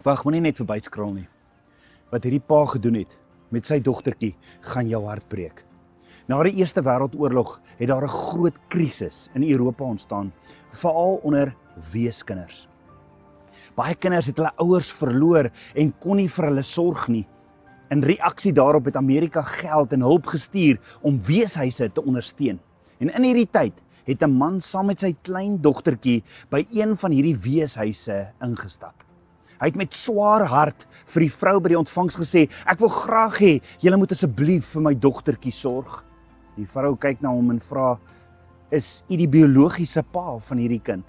Wag, moenie net verbyskrul nie. Wat hierdie pa gedoen het met sy dogtertjie, gaan jou hart breek. Na die Eerste Wêreldoorlog het daar 'n groot krisis in Europa ontstaan, veral onder weeskinders. Baie kinders het hulle ouers verloor en kon nie vir hulle sorg nie. In reaksie daarop het Amerika geld en hulp gestuur om weeshuise te ondersteun. En in hierdie tyd het 'n man saam met sy klein dogtertjie by een van hierdie weeshuise ingestap. Hy het met swaar hart vir die vrou by die ontvangs gesê, "Ek wil graag hê, julle moet asseblief vir my dogtertjie sorg." Die vrou kyk na hom en vra, "Is u die biologiese pa van hierdie kind?"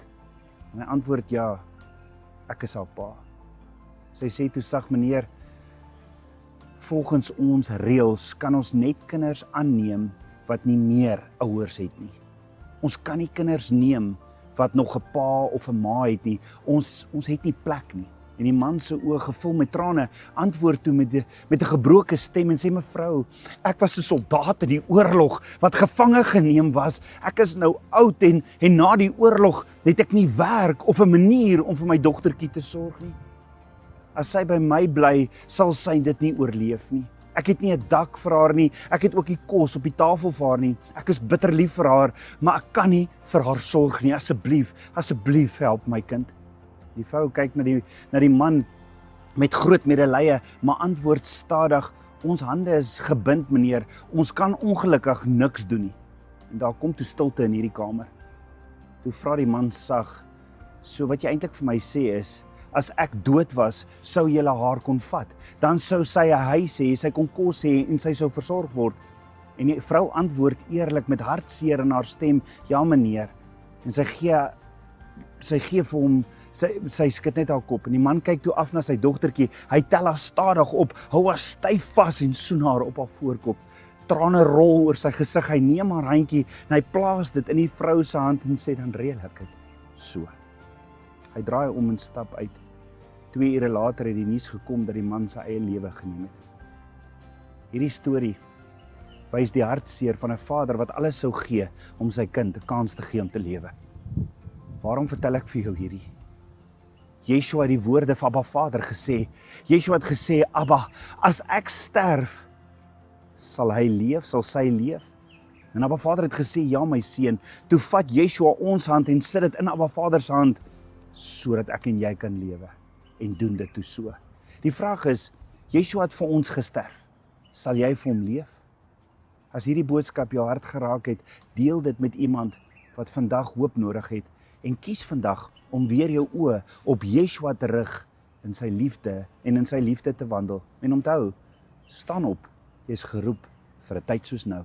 En hy antwoord, "Ja, ek is haar pa." Sy sê toe sag, "Meneer, volgens ons reëls kan ons net kinders aanneem wat nie meer ouers het nie. Ons kan nie kinders neem wat nog 'n pa of 'n ma het nie. Ons het nie plek nie." En die man se oë gevul met trane antwoord toe met 'n gebroke stem en sê, "Mevrou, ek was 'n soldaat in die oorlog wat gevange geneem was. Ek is nou oud en na die oorlog het ek nie werk of 'n manier om vir my dogtertjie te sorg nie. As sy by my bly, sal sy dit nie oorleef nie. Ek het nie 'n dak vir haar nie, ek het ook nie kos op die tafel vir haar nie. Ek is bitter lief vir haar, maar ek kan nie vir haar sorg nie. Asseblief help my kind." Die vrou kyk na die man met groot medelee, maar antwoord stadig, "Ons hande is gebind, meneer. Ons kan ongelukkig niks doen nie." En daar kom toe stilte in hierdie kamer. Toe vra die man sag, "So wat jy eintlik vir my sê is, as ek dood was, sou jy haar kon vat. Dan sou sy 'n huis hê, sy kon kos hê en sy sou versorg word." En die vrou antwoord eerlik met hartseer in haar stem, "Ja, meneer." En sy gee vir hom, sy skud net haar kop. En die man kyk toe af na sy dogtertjie. Hy tel haar stadig op, hou haar styf vas en soen haar op haar voorkop. Trane rol oor sy gesig. Hy neem haar handjie en hy plaas dit in die vrou se hand en sê, "Dan reël ek dit so." Hy draai om en stap uit. 2 ure later het die nuus gekom dat die man sy eie lewe geneem het. Hierdie storie wys die hartseer van 'n vader wat alles sou gee om sy kind 'n kans te gee om te lewe. Waarom vertel ek vir jou hierdie? Yeshua het die woorde van Abba Vader gesê. Yeshua het gesê, "Abba, as ek sterf, sal hy leef, sal sy leef." En Abba Vader het gesê, "Ja, my seun." Toe vat Yeshua ons hand en sit dit in Abba Vader se hand, sodat ek en jy kan lewe, en doen dit toe so. Die vraag is, Yeshua het vir ons gesterf. Sal jy vir hom leef? As hierdie boodskap jou hart geraak het, deel dit met iemand wat vandag hoop nodig het, en kies vandag om weer jou oë op Yeshua te rig in sy liefde en in sy liefde te wandel. En onthou, staan op, jy is geroep vir 'n tyd soos nou.